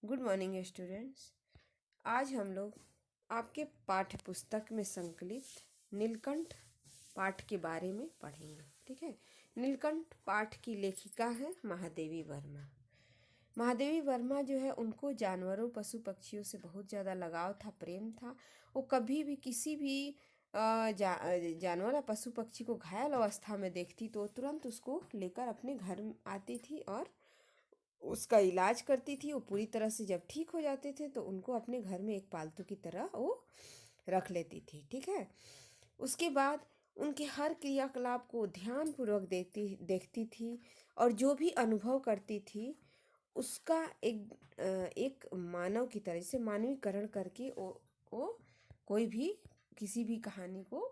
Good morning students. आज हम लोग आपके पाठ्य पुस्तक में संकलित नीलकंठ पाठ के बारे में पढ़ेंगे। ठीक है। नीलकंठ पाठ की लेखिका है महादेवी वर्मा। महादेवी वर्मा जो है, उनको जानवरों पशु पक्षियों से बहुत ज़्यादा लगाव था, प्रेम था। वो कभी भी किसी भी जानवर या पशु पक्षी को घायल अवस्था में देखती तो तुरंत उसको लेकर अपने घर आती थी और उसका इलाज करती थी। वो पूरी तरह से जब ठीक हो जाते थे तो उनको अपने घर में एक पालतू की तरह वो रख लेती थी। ठीक है। उसके बाद उनके हर क्रियाकलाप को ध्यानपूर्वक देखती थी और जो भी अनुभव करती थी उसका एक मानव की तरह से मानवीकरण करके वो कोई भी किसी भी कहानी को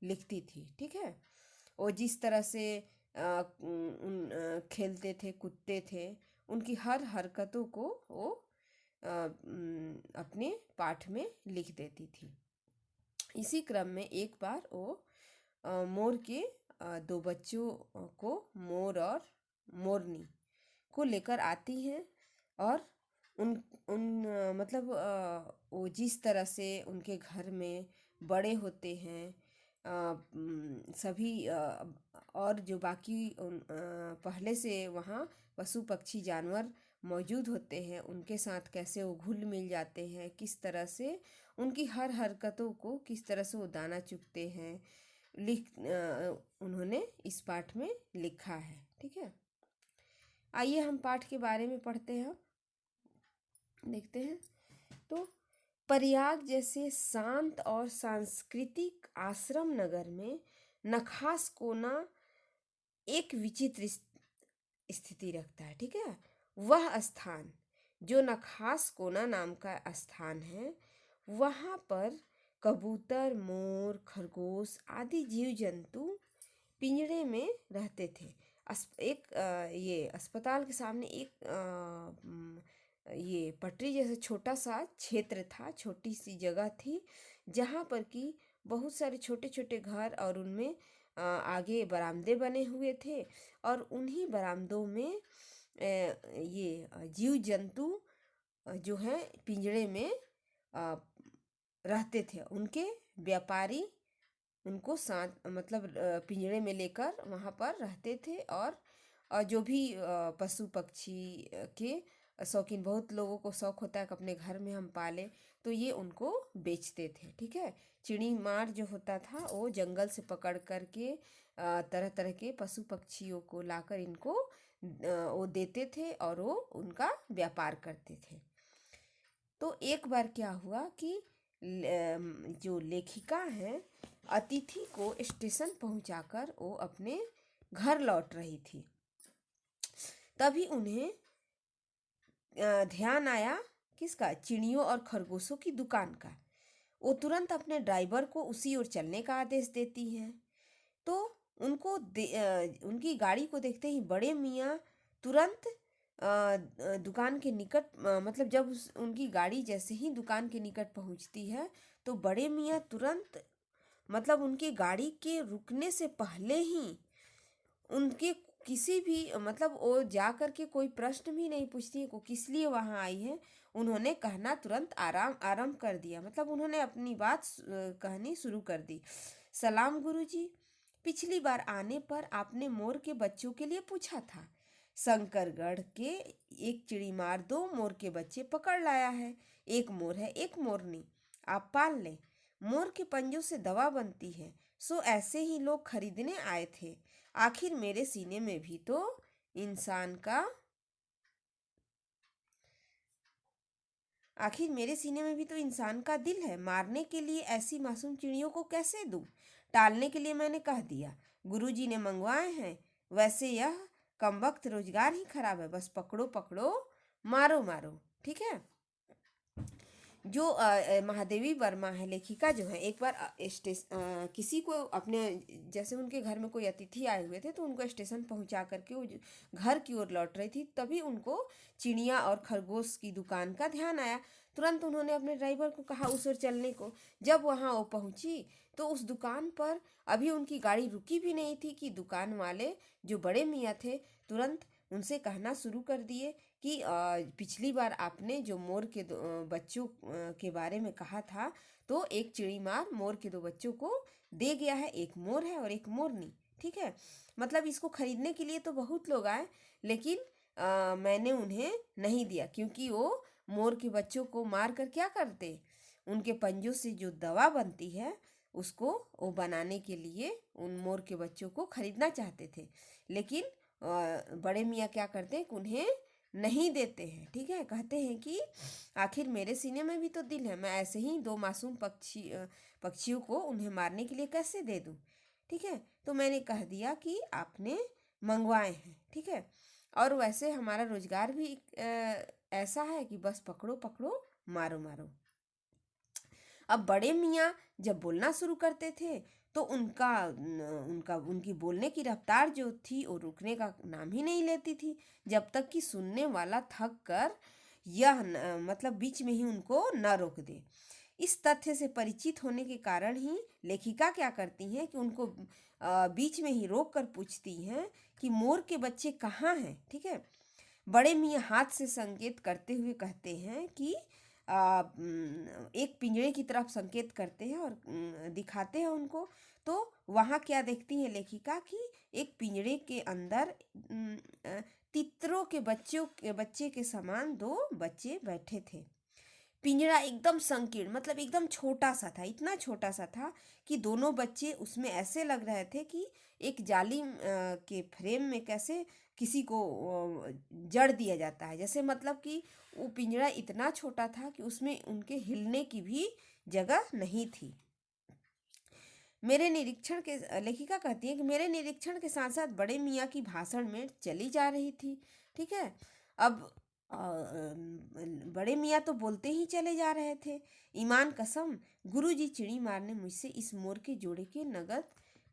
लिखती थी। ठीक है। वो जिस तरह से खेलते थे, कूदते थे, उनकी हर हरकतों को वो अपने पाठ में लिख देती थी। इसी क्रम में एक बार वो मोर के दो बच्चों को, मोर और मोरनी को लेकर आती हैं और उन उन मतलब वो जिस तरह से उनके घर में बड़े होते हैं, सभी और जो बाकी पहले से वहाँ पशु पक्षी जानवर मौजूद होते हैं उनके साथ कैसे वो घुल मिल जाते हैं, किस तरह से उनकी हर हरकतों को किस तरह से वो दाना चुगते हैं, उन्होंने इस पाठ में लिखा है। ठीक है। आइए हम पाठ के बारे में पढ़ते हैं, देखते हैं। तो प्रयाग जैसे शांत और सांस्कृतिक आश्रम नगर में नखास कोना एक विचित्र स्थिति रखता है। ठीक है। वह स्थान जो नखास कोना नाम का स्थान है, वहाँ पर कबूतर, मोर, खरगोश आदि जीव जंतु पिंजरे में रहते थे। ये अस्पताल के सामने ये पटरी जैसा छोटा सा क्षेत्र था, छोटी सी जगह थी जहाँ पर कि बहुत सारे छोटे छोटे घर और उनमें आगे बरामदे बने हुए थे और उन्हीं बरामदों में ये जीव जंतु जो हैं पिंजरे में रहते थे। उनके व्यापारी उनको साथ मतलब पिंजरे में लेकर वहाँ पर रहते थे और जो भी पशु पक्षी के शौकीन, बहुत लोगों को शौक होता है कि अपने घर में हम पाले, तो ये उनको बेचते थे। ठीक है। चिड़ी मार जो होता था वो जंगल से पकड़ करके तरह तरह के पशु पक्षियों को लाकर इनको वो देते थे और वो उनका व्यापार करते थे। तो एक बार क्या हुआ कि जो लेखिका है अतिथि को स्टेशन पहुंचाकर वो अपने घर लौट रही थी। तभी उन्हें ध्यान आया किसका? चिड़ियों और खरगोशों की दुकान का। वो तुरंत अपने ड्राइवर को उसी ओर चलने का आदेश देती हैं। तो उनकी गाड़ी को देखते ही बड़े मियाँ तुरंत दुकान के निकट मतलब जब उनकी गाड़ी जैसे ही दुकान के निकट पहुंचती है तो बड़े मियाँ तुरंत मतलब उनकी गाड़ी के रुकने से पहले ही उनके किसी भी मतलब वो जा कर के कोई प्रश्न भी नहीं पूछती है को किस लिए वहाँ आई है, उन्होंने कहना तुरंत आरंभ कर दिया। मतलब उन्होंने अपनी बात कहनी शुरू कर दी। सलाम गुरुजी, पिछली बार आने पर आपने मोर के बच्चों के लिए पूछा था। शंकरगढ़ के एक चिड़ीमार 2 मोर के बच्चे पकड़ लाया है। एक मोर है, एक मोरनी। आप पाल लें। मोर के पंजों से दवा बनती है, सो ऐसे ही लोग खरीदने आए थे। आखिर मेरे सीने में भी तो इंसान का दिल है। मारने के लिए ऐसी मासूम चिड़ियों को कैसे दूं? टालने के लिए मैंने कह दिया, गुरुजी ने मंगवाए हैं। वैसे यह कमबख्त रोजगार ही खराब है। बस पकड़ो पकड़ो, मारो मारो। ठीक है। जो महादेवी वर्मा है लेखिका जो है, एक बार किसी को अपने जैसे उनके घर में कोई अतिथि आए हुए थे तो उनको स्टेशन पहुंचा करके वो घर की ओर लौट रही थी। तभी उनको चिड़िया और खरगोश की दुकान का ध्यान आया। तुरंत उन्होंने अपने ड्राइवर को कहा उस ओर चलने को। जब वहाँ वो पहुंची तो उस दुकान पर अभी उनकी गाड़ी रुकी भी नहीं थी कि दुकान वाले जो बड़े मियाँ थे तुरंत उनसे कहना शुरू कर दिए कि पिछली बार आपने जो मोर के बच्चों के बारे में कहा था, तो एक चिड़ी मार मोर के 2 बच्चों को दे गया है, एक मोर है और एक मोरनी। ठीक है, मतलब इसको खरीदने के लिए तो बहुत लोग आए, लेकिन मैंने उन्हें नहीं दिया, क्योंकि वो मोर के बच्चों को मार कर क्या करते, उनके पंजों से जो दवा बनती है उसको वो बनाने के लिए उन मोर के बच्चों को खरीदना चाहते थे। लेकिन बड़े मियाँ क्या करते हैं कि उन्हें नहीं देते हैं। ठीक है, कहते हैं कि आखिर मेरे सीने में भी तो दिल है, मैं ऐसे ही 2 मासूम पक्षियों को उन्हें मारने के लिए कैसे दे दूँ। ठीक है, तो मैंने कह दिया कि आपने मंगवाए हैं। ठीक है, और वैसे हमारा रोजगार भी ऐसा है कि बस पकड़ो पकड़ो, मारो मारो। अब बड़े मियाँ जब बोलना शुरू करते थे तो उनकी बोलने की रफ्तार जो थी वो रुकने का नाम ही नहीं लेती थी, जब तक कि सुनने वाला थक कर मतलब बीच में ही उनको न रोक दे। इस तथ्य से परिचित होने के कारण ही लेखिका क्या करती हैं कि उनको बीच में ही रोक कर पूछती हैं कि मोर के बच्चे कहाँ हैं। ठीक है, बड़े मियाँ हाथ से संकेत करते हुए कहते हैं कि एक पिंजरे की तरफ संकेत करते हैं और दिखाते हैं उनको। तो वहाँ क्या देखती है लेखिका कि एक पिंजरे के अंदर तितरों के बच्चे के समान 2 बच्चे बैठे थे। पिंजरा एकदम संकीर्ण, मतलब एकदम छोटा सा था, इतना छोटा सा था कि दोनों बच्चे उसमें ऐसे लग रहे थे कि एक जाली के फ्रेम में कैसे किसी को जड़ दिया जाता है, जैसे मतलब कि वो पिंजरा इतना छोटा था कि उसमें उनके हिलने की भी जगह नहीं थी। मेरे निरीक्षण के लेखिका कहती है कि मेरे निरीक्षण के साथ साथ बड़े मियाँ की भाषण में चली जा रही थी। ठीक है, अब बड़े मियाँ तो बोलते ही चले जा रहे थे। ईमान कसम, गुरुजी चिड़ी मार ने मुझसे इस मोर के जोड़े के नगद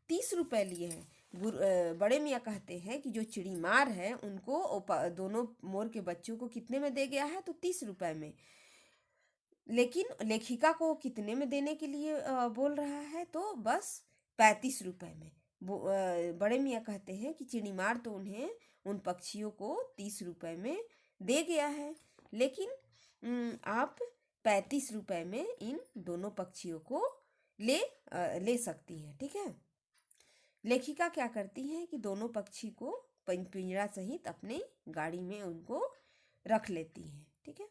30 रुपए लिए हैं। बड़े मियाँ कहते हैं कि जो चिड़ी मार है उनको दोनों मोर के बच्चों को कितने में दे गया है, तो 30 रुपए में। लेकिन लेखिका को कितने में देने के लिए बोल रहा है, तो बस 35 रुपए में। बड़े मियाँ कहते हैं कि चिड़ीमार तो उन्हें उन पक्षियों को 30 रुपए में दे गया है, लेकिन आप 35 रुपए में इन दोनों पक्षियों को ले सकती हैं। ठीक है, लेखिका क्या करती है कि दोनों पक्षी को पिंजरा सहित अपने गाड़ी में उनको रख लेती है। ठीक है,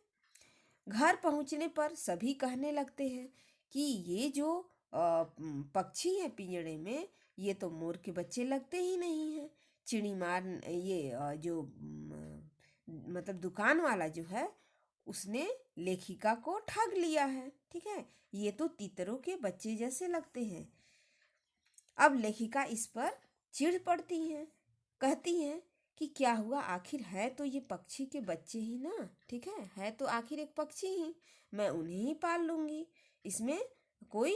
घर पहुंचने पर सभी कहने लगते हैं कि ये जो पक्षी है पिंजड़े में, ये तो मोर के बच्चे लगते ही नहीं हैं। चिड़ी मार ये मतलब दुकान वाला जो है उसने लेखिका को ठग लिया है। ठीक है, ये तो तीतरों के बच्चे जैसे लगते हैं। अब लेखिका इस पर चिढ़ पड़ती हैं, कहती हैं कि क्या हुआ, आखिर है तो ये पक्षी के बच्चे ही ना। ठीक है तो आखिर एक पक्षी ही, मैं उन्हें ही पाल लूँगी, इसमें कोई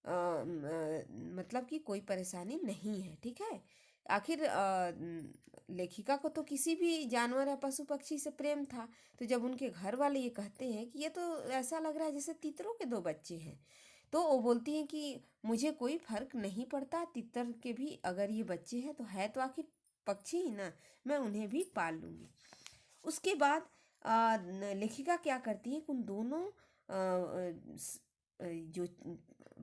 मतलब कि कोई परेशानी नहीं है। ठीक है, आखिर लेखिका को तो किसी भी जानवर या पशु पक्षी से प्रेम था, तो जब उनके घर वाले ये कहते हैं कि ये तो ऐसा लग रहा है जैसे तीतरों के 2 बच्चे हैं, तो वो बोलती हैं कि मुझे कोई फर्क नहीं पड़ता, तितर के भी अगर ये बच्चे हैं तो है तो आखिर पक्षी ही ना, मैं उन्हें भी पाल लूँगी। उसके बाद लेखिका क्या करती है कि उन दोनों जो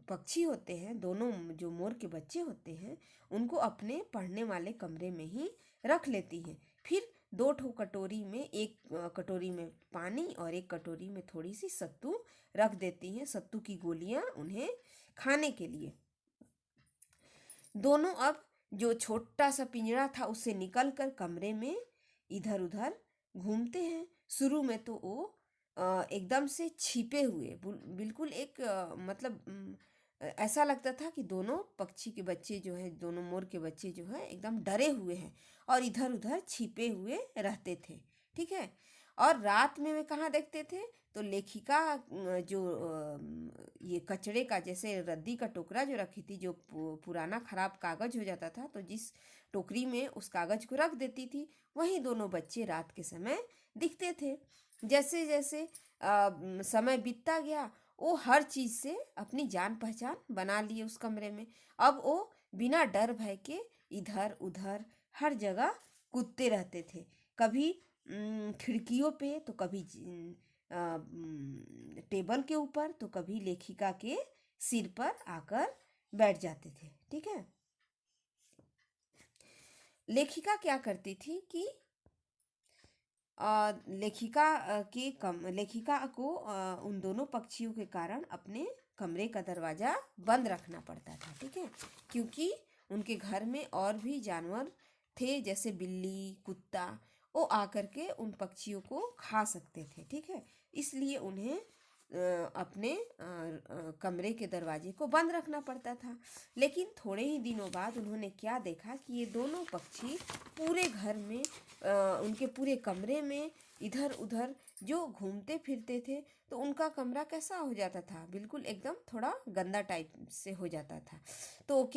पक्षी होते हैं, दोनों जो मोर के बच्चे होते हैं, उनको अपने पढ़ने वाले कमरे में ही रख लेती हैं। फिर 2 ठो कटोरी में, एक कटोरी में पानी और एक कटोरी में थोड़ी सी सत्तू रख देती हैं, सत्तू की गोलियां उन्हें खाने के लिए। दोनों अब जो छोटा सा पिंजरा था उससे निकलकर कमरे में इधर उधर घूमते हैं। शुरू में तो वो एकदम से छिपे हुए, बिल्कुल एक मतलब ऐसा लगता था कि दोनों पक्षी के बच्चे जो हैं, दोनों मोर के बच्चे जो हैं एकदम डरे हुए हैं और इधर उधर छिपे हुए रहते थे। ठीक है, और रात में वे कहाँ देखते थे, तो लेखिका जो ये कचड़े का, जैसे रद्दी का टोकरा जो रखी थी, जो पुराना खराब कागज हो जाता था, तो जिस टोकरी में उस कागज को रख देती थी, वहीं दोनों बच्चे रात के समय दिखते थे। जैसे जैसे समय बीतता गया, वो हर चीज़ से अपनी जान पहचान बना लिए उस कमरे में। अब वो बिना डर भय के इधर उधर हर जगह कूदते रहते थे। कभी खिड़कियों पे, तो कभी टेबल के ऊपर, तो कभी लेखिका के सिर पर आकर बैठ जाते थे। ठीक है। लेखिका क्या करती थी कि लेखिका को उन दोनों पक्षियों के कारण अपने कमरे का दरवाज़ा बंद रखना पड़ता था। ठीक है। क्योंकि उनके घर में और भी जानवर थे, जैसे बिल्ली, कुत्ता, वो आकर के उन पक्षियों को खा सकते थे। ठीक है। इसलिए उन्हें अपने कमरे के दरवाजे को बंद रखना पड़ता था। लेकिन थोड़े ही दिनों बाद उन्होंने क्या देखा कि ये दोनों पक्षी पूरे घर में, उनके पूरे कमरे में इधर उधर जो घूमते फिरते थे, तो उनका कमरा कैसा हो जाता था, बिल्कुल एकदम थोड़ा गंदा टाइप से हो जाता था। तो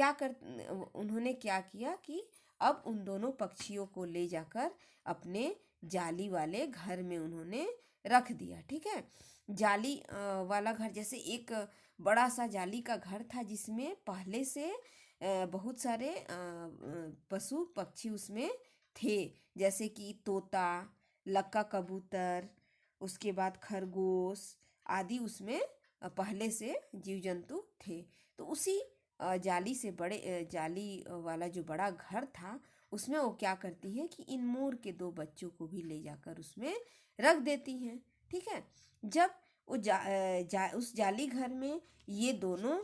उन्होंने क्या किया कि अब उन दोनों पक्षियों को ले जाकर अपने जाली वाले घर में उन्होंने रख दिया। ठीक है। जाली वाला घर, जैसे एक बड़ा सा जाली का घर था जिसमें पहले से बहुत सारे पशु पक्षी उसमें थे, जैसे कि तोता, लक्का कबूतर, उसके बाद खरगोश आदि उसमें पहले से जीव जंतु थे। तो उसी जाली वाला जो बड़ा घर था, उसमें वो क्या करती है कि इन मोर के दो बच्चों को भी ले जाकर उसमें रख देती हैं। ठीक है। जब उस जाली घर में ये दोनों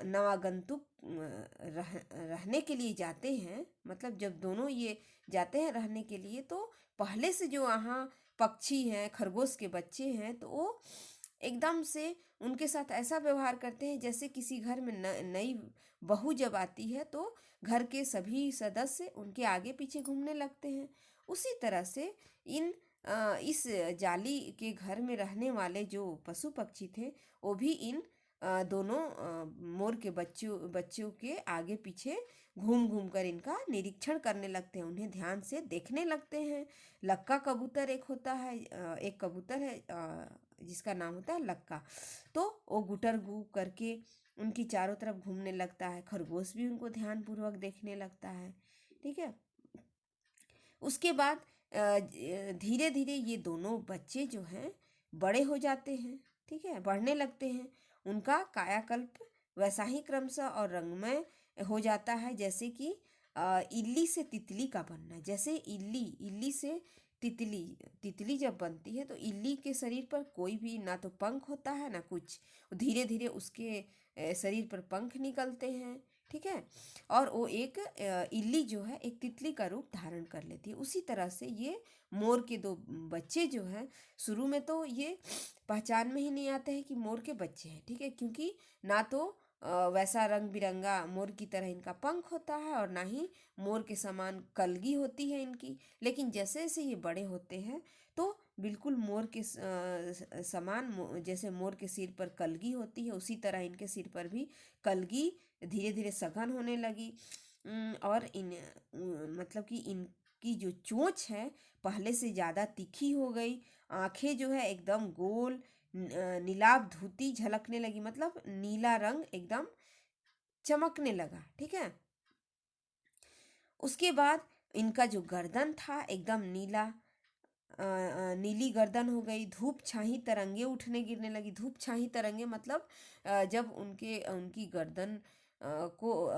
नवागंतुक रहने के लिए जाते हैं, मतलब जब दोनों ये जाते हैं रहने के लिए, तो पहले से जो वहाँ पक्षी हैं, खरगोश के बच्चे हैं, तो वो एकदम से उनके साथ ऐसा व्यवहार करते हैं जैसे किसी घर में नई बहू जब आती है तो घर के सभी सदस्य उनके आगे पीछे घूमने लगते हैं। उसी तरह से इस जाली के घर में रहने वाले जो पशु पक्षी थे, वो भी इन दोनों मोर के बच्चों के आगे पीछे घूम घूम कर इनका निरीक्षण करने लगते हैं, उन्हें ध्यान से देखने लगते हैं। लक्का कबूतर एक होता है, एक कबूतर है जिसका नाम होता है लक्का, तो वो गुटर गू करके उनकी चारों तरफ घूमने लगता है। खरगोश भी उनको ध्यानपूर्वक देखने लगता है। ठीक है। उसके बाद धीरे धीरे ये दोनों बच्चे जो हैं बड़े हो जाते हैं। ठीक है। बढ़ने लगते हैं। उनका कायाकल्प वैसा ही क्रमशः और रंगमय हो जाता है, जैसे कि इल्ली से तितली का बनना। जैसे इल्ली इल्ली से तितली तितली जब बनती है, तो इल्ली के शरीर पर कोई भी ना तो पंख होता है ना कुछ, धीरे धीरे उसके शरीर पर पंख निकलते हैं। ठीक है। और वो एक इल्ली जो है एक तितली का रूप धारण कर लेती है। उसी तरह से ये मोर के दो बच्चे जो हैं, शुरू में तो ये पहचान में ही नहीं आते हैं कि मोर के बच्चे हैं। ठीक है। क्योंकि ना तो वैसा रंग बिरंगा मोर की तरह इनका पंख होता है, और ना ही मोर के समान कलगी होती है इनकी। लेकिन जैसे जैसे ये बड़े होते हैं, तो बिल्कुल मोर के समान, जैसे मोर के सिर पर कलगी होती है, उसी तरह इनके सिर पर भी कलगी धीरे धीरे सघन होने लगी। और मतलब कि इनकी जो चोंच है पहले से ज़्यादा तीखी हो गई। आंखें जो है एकदम गोल, नीलाभ धूती झलकने लगी, मतलब नीला रंग एकदम चमकने लगा। ठीक है। उसके बाद इनका जो गर्दन था एकदम नीली गर्दन हो गई। धूप छाही तरंगे उठने गिरने लगी। धूप छाही तरंगे मतलब जब उनकी गर्दन को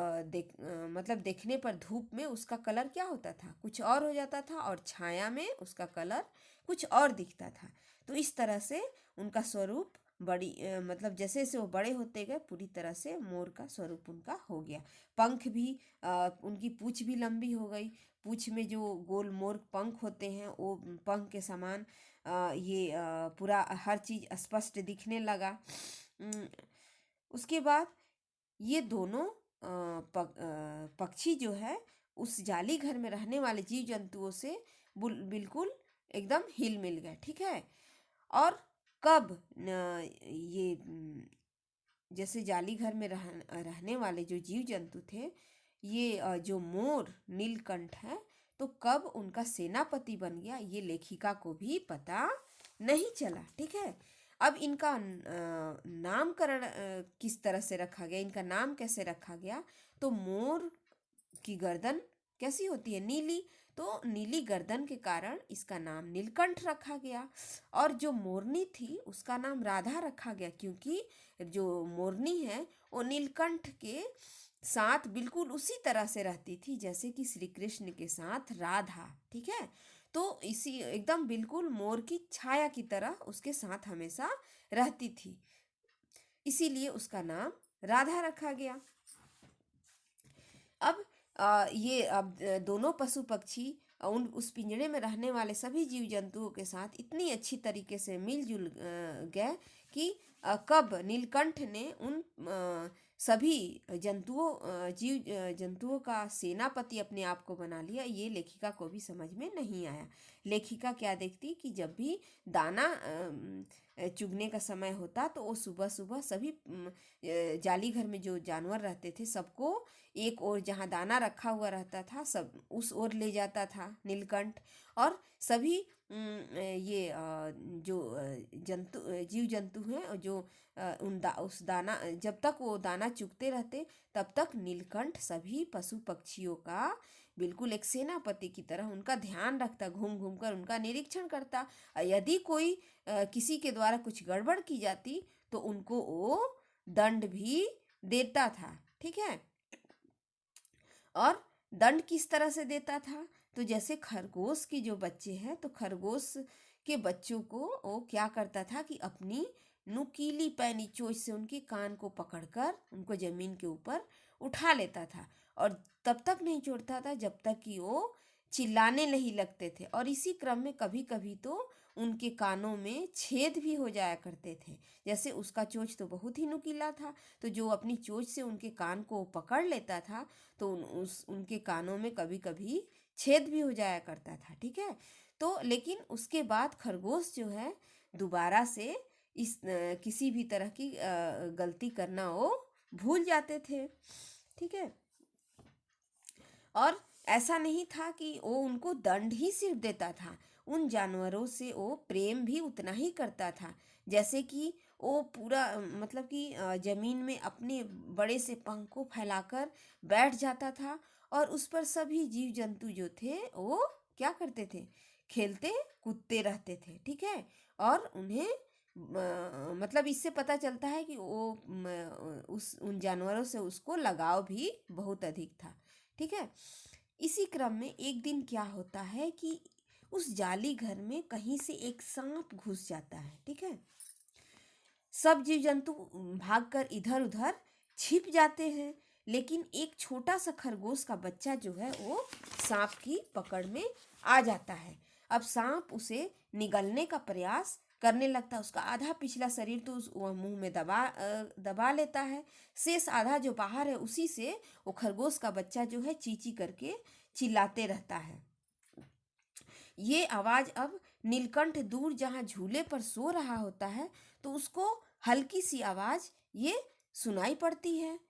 मतलब देखने पर धूप में उसका कलर क्या होता था, कुछ और हो जाता था, और छाया में उसका कलर कुछ और दिखता था। तो इस तरह से उनका स्वरूप मतलब जैसे जैसे वो बड़े होते गए, पूरी तरह से मोर का स्वरूप उनका हो गया। पंख भी उनकी पूंछ भी लंबी हो गई। पूंछ में जो गोल मोर पंख होते हैं, वो पंख के समान पूरा हर चीज़ स्पष्ट दिखने लगा। उसके बाद ये दोनों पक्षी जो है उस जाली घर में रहने वाले जीव जंतुओं से बिल्कुल एकदम हिल मिल गए। ठीक है। और कब ये जैसे जाली घर में रहने वाले जो जीव जंतु थे, ये जो मोर नीलकंठ है, तो कब उनका सेनापति बन गया, ये लेखिका को भी पता नहीं चला। ठीक है। अब इनका नामकरण किस तरह से रखा गया, इनका नाम कैसे रखा गया, तो मोर की गर्दन कैसी होती है, नीली, तो नीली गर्दन के कारण इसका नाम नीलकंठ रखा गया। और जो मोरनी थी उसका नाम राधा रखा गया, क्योंकि जो मोरनी है वो नीलकंठ के साथ बिल्कुल उसी तरह से रहती थी जैसे कि श्री कृष्ण के साथ राधा। ठीक है, तो इसी एकदम बिल्कुल मोर की छाया की तरह उसके साथ हमेशा रहती थी, इसीलिए उसका नाम राधा रखा गया। अब दोनों पशु पक्षी उन उस पिंजरे में रहने वाले सभी जीव जंतुओं के साथ इतनी अच्छी तरीके से मिलजुल गए कि कब नीलकंठ ने उन सभी जंतुओं का सेनापति अपने आप को बना लिया, ये लेखिका को भी समझ में नहीं आया। लेखिका क्या देखती कि जब भी दाना चुगने का समय होता तो वो सुबह सुबह सभी जाली घर में जो जानवर रहते थे सबको एक ओर जहाँ दाना रखा हुआ रहता था सब उस ओर ले जाता था नीलकंठ। और सभी जो जीव जंतु हैं और जो उस दाना जब तक वो दाना चुगते रहते तब तक नीलकंठ सभी पशु पक्षियों का बिल्कुल एक सेनापति की तरह उनका ध्यान रखता, घूम घूम कर उनका निरीक्षण करता। यदि कोई किसी के द्वारा कुछ गड़बड़ की जाती तो उनको वो दंड भी देता था। ठीक है, और दंड किस तरह से देता था, तो जैसे खरगोश की जो बच्चे हैं तो खरगोश के बच्चों को वो क्या करता था कि अपनी नुकीली पैनी चोंच से उनके कान को पकड़कर उनको जमीन के ऊपर उठा लेता था और तब तक नहीं छोड़ता था जब तक कि वो चिल्लाने नहीं लगते थे। और इसी क्रम में कभी कभी तो उनके कानों में छेद भी हो जाया करते थे। जैसे उसका चोंच तो बहुत ही नुकीला था, तो जो अपनी चोंच से उनके कान को पकड़ लेता था तो उनके कानों में कभी कभी छेद भी हो जाया करता था। ठीक है, तो लेकिन उसके बाद खरगोश जो है दोबारा से किसी भी तरह की गलती करना वो भूल जाते थे। ठीक है, और ऐसा नहीं था कि वो उनको दंड ही सिर्फ देता था, उन जानवरों से वो प्रेम भी उतना ही करता था। जैसे कि वो पूरा मतलब कि जमीन में अपने बड़े से पंख को फैलाकर बैठ जाता था और उस पर सभी जीव जंतु जो थे वो क्या करते थे, खेलते कूदते रहते थे। ठीक है, और उन्हें मतलब इससे पता चलता है कि वो उस उन जानवरों से उसको लगाव भी बहुत अधिक था। ठीक है, इसी क्रम में एक दिन क्या होता है कि उस जाली घर में कहीं से एक सांप घुस जाता है। ठीक है, सब जीव जंतु भागकर इधर उधर छिप जाते हैं, लेकिन एक छोटा सा खरगोश का बच्चा जो है वो सांप की पकड़ में आ जाता है। अब सांप उसे निगलने का प्रयास करने लगता है, उसका आधा पिछला शरीर तो वह मुंह में दबा लेता है, शेष आधा जो बाहर है उसी से वो खरगोश का बच्चा जो है चींची करके चिल्लाते रहता है। ये आवाज अब नीलकंठ दूर जहाँ झूले पर सो रहा होता है तो उसको हल्की सी आवाज ये सुनाई पड़ती है।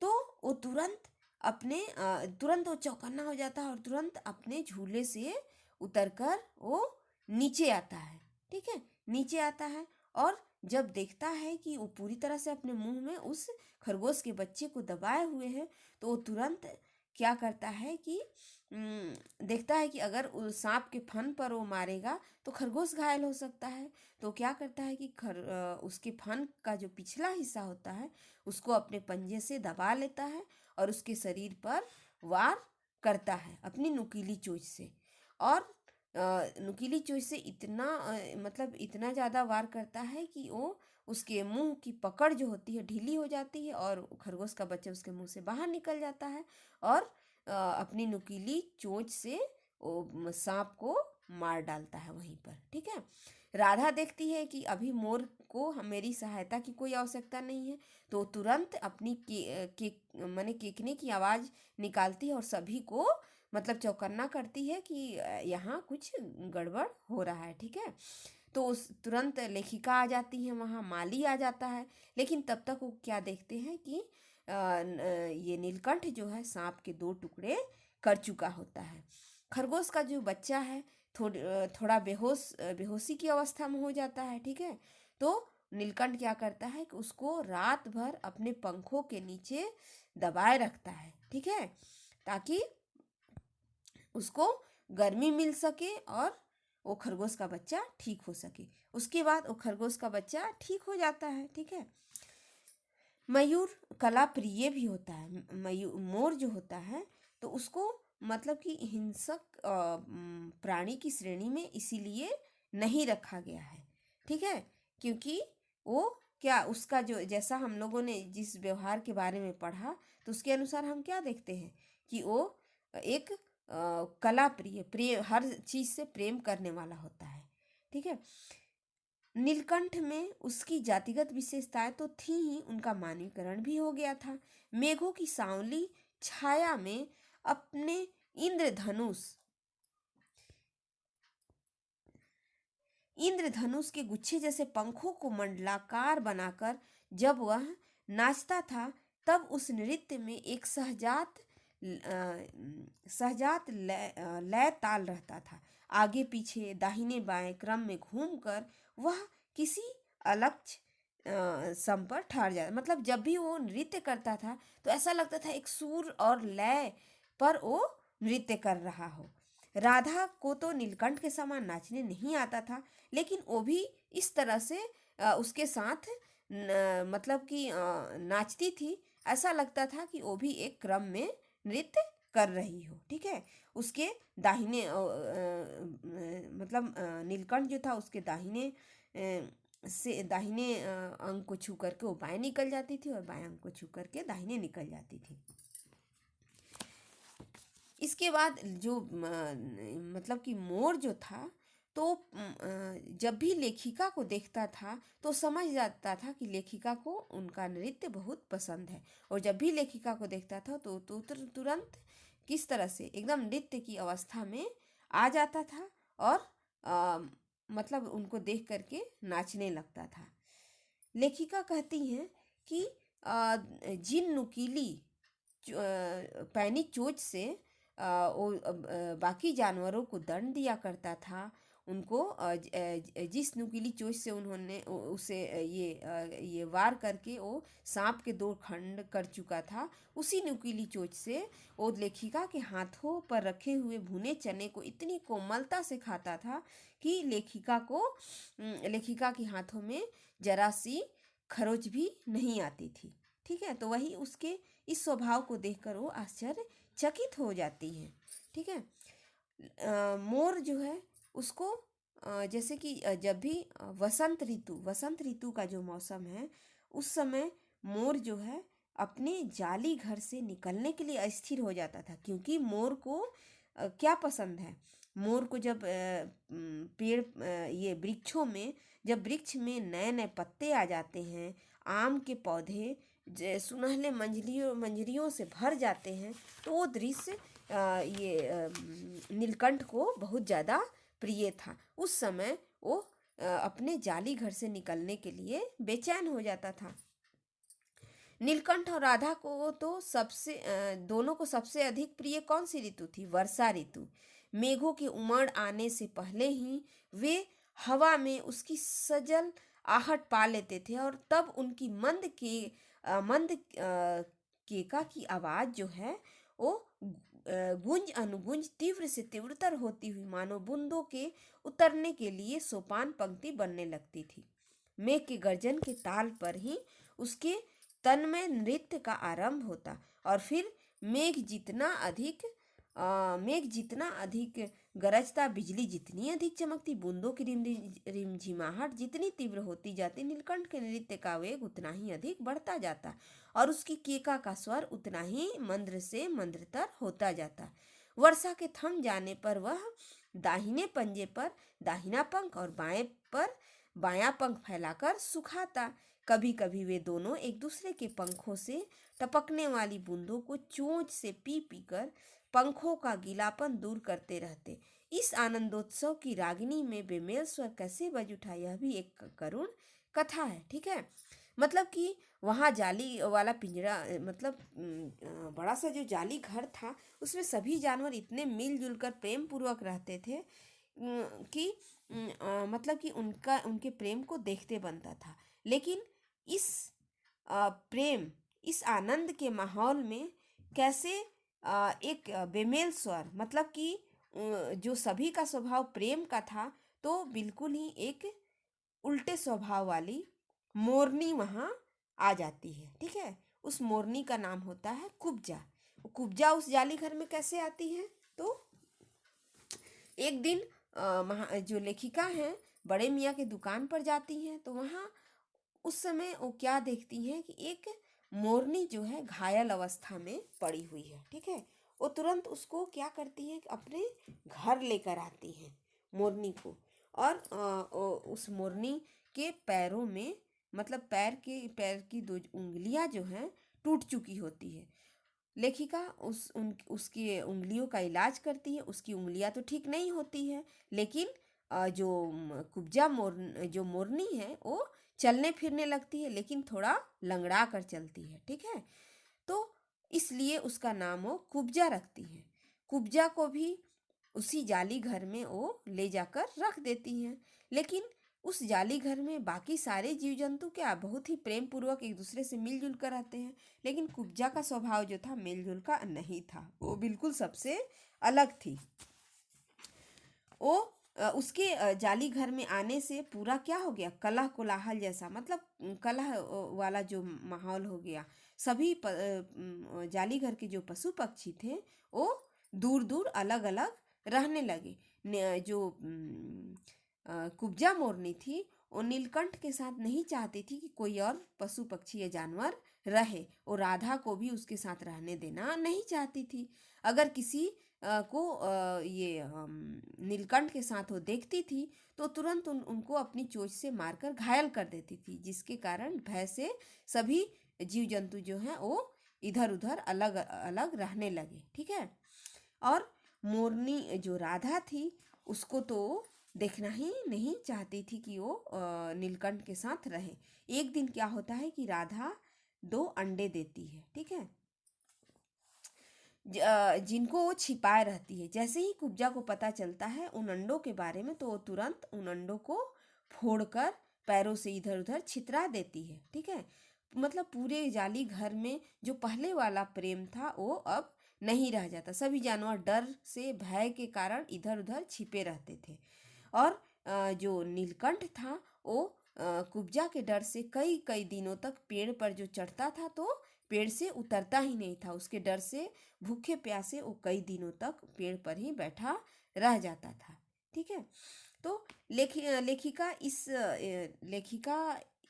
तो वो तुरंत वो चौकन्ना हो जाता है और तुरंत अपने झूले से उतरकर वो नीचे आता है। ठीक है, नीचे आता है और जब देखता है कि वो पूरी तरह से अपने मुंह में उस खरगोश के बच्चे को दबाए हुए है तो वो तुरंत क्या करता है कि देखता है कि अगर उस सांप के फन पर वो मारेगा तो खरगोश घायल हो सकता है। तो क्या करता है कि उसके फन का जो पिछला हिस्सा होता है उसको अपने पंजे से दबा लेता है और उसके शरीर पर वार करता है अपनी नुकीली चोंच से। और नुकीली चोंच से मतलब इतना ज़्यादा वार करता है कि वो उसके मुंह की पकड़ जो होती है ढीली हो जाती है और खरगोश का बच्चा उसके मुंह से बाहर निकल जाता है और अपनी नुकीली चोंच से वो सांप को मार डालता है वहीं पर। ठीक है, राधा देखती है कि अभी मोर को मेरी सहायता की कोई आवश्यकता नहीं है, तो तुरंत अपनी माने केकने की आवाज़ निकालती है और सभी को मतलब चौकन्ना करती है कि यहाँ कुछ गड़बड़ हो रहा है। ठीक है, तो उस तुरंत लेखिका आ जाती है, वहाँ माली आ जाता है, लेकिन तब तक वो क्या देखते हैं कि ये नीलकंठ जो है सांप के दो टुकड़े कर चुका होता है। खरगोश का जो बच्चा है थोड़ा बेहोशी की अवस्था में हो जाता है। ठीक है, तो नीलकंठ क्या करता है कि उसको रात भर अपने पंखों के नीचे दबाए रखता है। ठीक है, ताकि उसको गर्मी मिल सके और वो खरगोश का बच्चा ठीक हो सके। उसके बाद वो खरगोश का बच्चा ठीक हो जाता है। ठीक है। मयूर कला प्रिय भी होता है। मोर जो होता है तो उसको मतलब कि हिंसक प्राणी की श्रेणी में इसीलिए नहीं रखा गया है। ठीक है। क्योंकि वो क्या उसका जो जैसा हम लोगों ने जिस व्यवहार के बारे में पढ़ा तो उसके अनुसार हम क्या देखते हैं कि वो एक कला प्रिय प्रिय हर चीज से प्रेम करने वाला होता है। ठीक है। नीलकंठ में उसकी जातिगत विशेषताएं तो थी ही, उनका मानवीकरण भी हो गया था। मेघों की सांवली छाया में अपने इंद्रधनुष इंद्रधनुष के गुच्छे जैसे पंखों को मंडलाकार बनाकर जब वह नाचता था तब उस नृत्य में एक सहजात लय ताल रहता था। आगे पीछे दाहिने बाएं क्रम में घूमकर वह किसी अलक्ष्य सम पर ठहर जाता, मतलब जब भी वो नृत्य करता था तो ऐसा लगता था एक सुर और लय पर वो नृत्य कर रहा हो। राधा को तो नीलकंठ के समान नाचने नहीं आता था, लेकिन वो भी इस तरह से उसके साथ मतलब कि नाचती थी। ऐसा लगता था कि वो भी एक क्रम में नृत्य कर रही हो। ठीक है। उसके दाहिने मतलब नीलकंठ जो था उसके दाहिने अंग को छू करके वो बाएं निकल जाती थी और बाएं अंग को छू करके दाहिने निकल जाती थी। इसके बाद जो मतलब कि मोर जो था तो जब भी लेखिका को देखता था तो समझ जाता था कि लेखिका को उनका नृत्य बहुत पसंद है, और जब भी लेखिका को देखता था तो तुरंत किस तरह से एकदम नृत्य की अवस्था में आ जाता था और मतलब उनको देख करके नाचने लगता था। लेखिका कहती हैं कि जिन नुकीली पैनी चोंच से वो बाकी जानवरों को दंड दिया करता था, उनको जिस नुकीली चोंच से उन्होंने उसे ये वार करके वो सांप के 2 खंड कर चुका था, उसी नुकीली चोंच से वो लेखिका के हाथों पर रखे हुए भुने चने को इतनी कोमलता से खाता था कि लेखिका के हाथों में जरा सी खरोच भी नहीं आती थी। ठीक है। तो वही उसके इस स्वभाव को देखकर वो आश्चर्यचकित हो जाती हैं। ठीक है। मोर जो है उसको जैसे कि जब भी वसंत ऋतु का जो मौसम है उस समय मोर जो है अपने जाली घर से निकलने के लिए अस्थिर हो जाता था, क्योंकि मोर को क्या पसंद है। मोर को जब पेड़ ये वृक्षों में जब वृक्ष में नए नए पत्ते आ जाते हैं, आम के पौधे सुनहले मंजरियों से भर जाते हैं, तो वो दृश्य नीलकंठ को बहुत ज़्यादा प्रिय था। उस समय वो अपने जाली घर से निकलने के लिए बेचैन हो जाता था। नीलकंठ और राधा को तो दोनों को सबसे अधिक प्रिय कौन सी ऋतु थी? वर्षा ऋतु। मेघों के उमड़ आने से पहले ही वे हवा में उसकी सजल आहट पा लेते थे, और तब उनकी मंद केका की आवाज जो है वो गुंज अनुगुंज तीव्र से तीव्रतर होती हुई मानो बूंदों के उतरने के लिए सोपान पंक्ति बनने लगती थी। मेघ के गर्जन के ताल पर ही उसके तन में नृत्य का आरंभ होता, और फिर मेघ जितना अधिक गरजता, बिजली जितनी अधिक चमकती, बूंदों की रिमझिमाहट जितनी तीव्र होती जाती, नीलकंठ के नृत्य का वेग उतना ही अधिक बढ़ता जाता और उसकी केका का स्वर उतना ही मंद्र से मंद्रतर होता जाता। वर्षा के थम जाने पर वह दाहिने पंजे पर दाहिना पंख और बाएं पर बायां पंख फैलाकर सुखाता। कभी कभी वे दोनों एक दूसरे के पंखों से टपकने वाली बूंदों को चोंच से पी पी कर पंखों का गीलापन दूर करते रहते। इस आनंदोत्सव की रागिनी में बेमेल स्वर कैसे बज उठा, यह भी एक करुण कथा है। ठीक है। मतलब कि वहाँ जाली वाला पिंजरा मतलब बड़ा सा जो जाली घर था उसमें सभी जानवर इतने मिलजुल कर प्रेम पूर्वक रहते थे कि मतलब कि उनके प्रेम को देखते बनता था। लेकिन इस प्रेम इस आनंद के माहौल में कैसे एक बेमेल स्वर, मतलब कि जो सभी का स्वभाव प्रेम का था, तो बिल्कुल ही एक उल्टे स्वभाव वाली मोरनी वहाँ आ जाती है। ठीक है, उस मोरनी का नाम होता है कुब्जा। कुब्जा उस जाली घर में कैसे आती है? तो एक दिन जो लेखिका हैं बड़े मियाँ के दुकान पर जाती हैं, तो वहाँ उस समय वो क्या देखती हैं कि एक मोरनी जो है घायल अवस्था में पड़ी हुई है। ठीक है, वो तुरंत उसको क्या करती हैं कि अपने घर लेकर आती हैं मोरनी को। और उस मोरनी के पैरों में, मतलब पैर की दो उंगलियां जो हैं टूट चुकी होती है। लेखिका उसकी उंगलियों का इलाज करती है, उसकी उंगलियां तो ठीक नहीं होती है, लेकिन जो मोरनी है वो चलने फिरने लगती है, लेकिन थोड़ा लंगड़ा कर चलती है। ठीक है, तो इसलिए उसका नाम वो कुब्जा रखती है। कुब्जा को भी उसी जाली घर में वो ले जाकर रख देती हैं। लेकिन उस जाली घर में बाकी सारे जीव जंतु क्या बहुत ही प्रेम पूर्वक एक दूसरे से मिलजुल कर रहते हैं, लेकिन कुब्जा का स्वभाव जो था मिलजुल का नहीं था, वो बिल्कुल सबसे अलग थी। वो उसके जाली घर में आने से पूरा क्या हो गया, कलह कोलाहल जैसा, मतलब कलह वाला जो माहौल हो गया। सभी जाली घर के जो पशु पक्षी थे वो दूर दूर अलग अलग रहने लगे। जो कुब्जा मोरनी थी वो नीलकंठ के साथ नहीं चाहती थी कि कोई और पशु पक्षी या जानवर रहे। वो राधा को भी उसके साथ रहने देना नहीं चाहती थी। अगर किसी को ये नीलकंठ के साथ वो देखती थी तो तुरंत उनको अपनी चोंच से मारकर घायल कर देती थी, जिसके कारण भय से सभी जीव जंतु जो हैं वो इधर उधर अलग अलग रहने लगे। ठीक है, और मोरनी जो राधा थी उसको तो देखना ही नहीं चाहती थी कि वो नीलकंठ के साथ रहे। एक दिन क्या होता है कि राधा 2 अंडे देती है। ठीक है, जिनको वो छिपाए रहती है। जैसे ही कुब्जा को पता चलता है उन अंडों के बारे में, तो वो तुरंत उन अंडों को फोड़कर पैरों से इधर उधर छितरा देती है। ठीक है, मतलब पूरे जाली घर में जो पहले वाला प्रेम था वो अब नहीं रह जाता। सभी जानवर डर से, भय के कारण इधर उधर छिपे रहते थे। और जो नीलकंठ था वो कुब्जा के डर से कई कई दिनों तक पेड़ पर जो चढ़ता था तो पेड़ से उतरता ही नहीं था। उसके डर से भूखे प्यासे वो कई दिनों तक पेड़ पर ही बैठा रह जाता था। ठीक है, तो लेखिका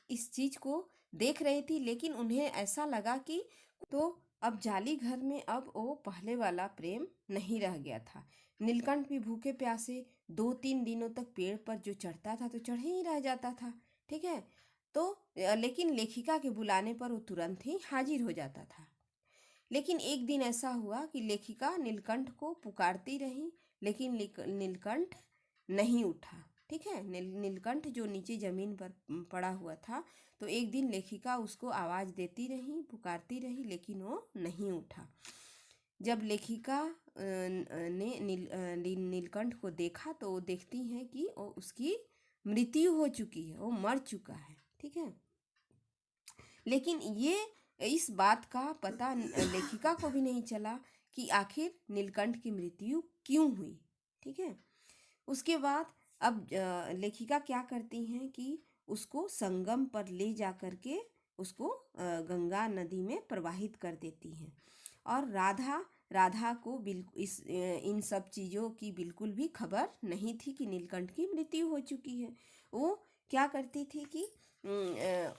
इस चीज को देख रही थी, लेकिन उन्हें ऐसा लगा कि तो अब जाली घर में अब वो पहले वाला प्रेम नहीं रह गया था। नीलकंठ भी भूखे प्यासे 2-3 दिनों तक पेड़ पर जो चढ़ता था तो चढ़े ही रह जाता था। ठीक है, तो लेकिन लेखिका के बुलाने पर वो तुरंत ही हाजिर हो जाता था। लेकिन एक दिन ऐसा हुआ कि लेखिका नीलकंठ को पुकारती रही, लेकिन नीलकंठ नहीं उठा। ठीक है, नीलकंठ जो नीचे जमीन पर पड़ा हुआ था, तो एक दिन लेखिका उसको आवाज देती रही, पुकारती रही, लेकिन वो नहीं उठा। जब लेखिका ने नीलकंठ को देखा तो वो देखती हैं कि वो उसकी मृत्यु हो चुकी है, वो मर चुका है। ठीक है, लेकिन ये इस बात का पता लेखिका को भी नहीं चला कि आखिर नीलकंठ की मृत्यु क्यों हुई। ठीक है, उसके बाद अब लेखिका क्या करती हैं कि उसको संगम पर ले जा कर के उसको गंगा नदी में प्रवाहित कर देती हैं। और राधा को बिल्कुल इन सब चीज़ों की बिल्कुल भी खबर नहीं थी कि नीलकंठ की मृत्यु हो चुकी है। वो क्या करती थी कि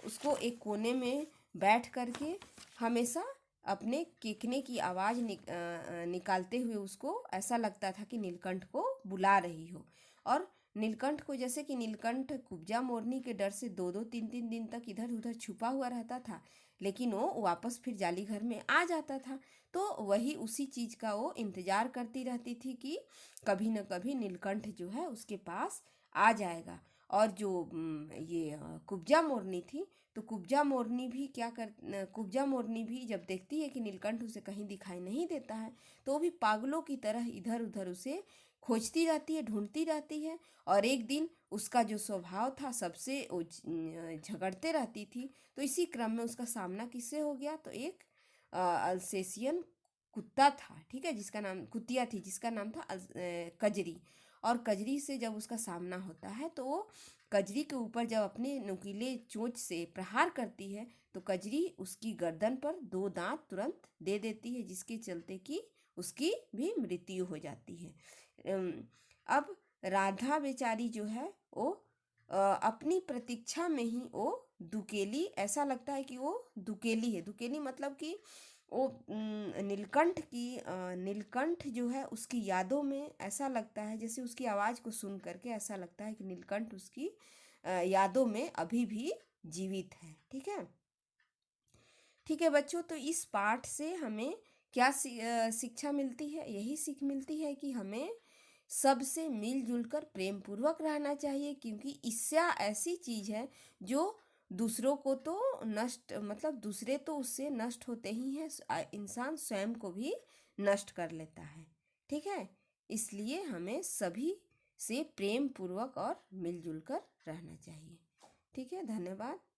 उसको एक कोने में बैठ करके हमेशा अपने केकने की आवाज़ निकालते हुए उसको ऐसा लगता था कि नीलकंठ को बुला रही हो। और नीलकंठ को, जैसे कि नीलकंठ कुब्जा मोरनी के डर से 2-2 3-3 दिन तक इधर उधर छुपा हुआ रहता था, लेकिन वो वापस फिर जाली घर में आ जाता था। तो वही उसी चीज़ का वो इंतज़ार करती रहती थी कि कभी न कभी नीलकंठ जो है उसके पास आ जाएगा। और जो ये कुब्जा मोरनी थी, तो कुब्जा मोरनी भी जब देखती है कि नीलकंठ उसे कहीं दिखाई नहीं देता है, तो वो भी पागलों की तरह इधर उधर उसे खोजती रहती है, ढूंढती रहती है। और एक दिन उसका जो स्वभाव था, सबसे वो झगड़ते रहती थी, तो इसी क्रम में उसका सामना किससे हो गया, तो एक अल्सेशियन कुत्ता था, ठीक है, जिसका नाम कुतिया थी, जिसका नाम था कजरी। और कजरी से जब उसका सामना होता है तो वो कजरी के ऊपर जब अपने नुकीले चोंच से प्रहार करती है तो कजरी उसकी गर्दन पर 2 दांत तुरंत दे देती है, जिसके चलते कि उसकी भी मृत्यु हो जाती है। अम, अब राधा बेचारी जो है वो अपनी प्रतीक्षा में ही वो दुकेली, ऐसा लगता है कि वो दुकेली है। दुकेली मतलब कि वो नीलकंठ जो है उसकी यादों में ऐसा लगता है, जैसे उसकी आवाज़ को सुन करके ऐसा लगता है कि नीलकंठ उसकी यादों में अभी भी जीवित है। ठीक है, ठीक है बच्चों, तो इस पाठ से हमें क्या शिक्षा मिलती है? यही सीख मिलती है कि हमें सबसे मिलजुल कर प्रेम पूर्वक रहना चाहिए, क्योंकि ईर्ष्या ऐसी चीज है जो दूसरों को तो नष्ट, मतलब दूसरे तो उससे नष्ट होते ही हैं, इंसान स्वयं को भी नष्ट कर लेता है। ठीक है, इसलिए हमें सभी से प्रेम पूर्वक और मिलजुल कर रहना चाहिए। ठीक है, धन्यवाद।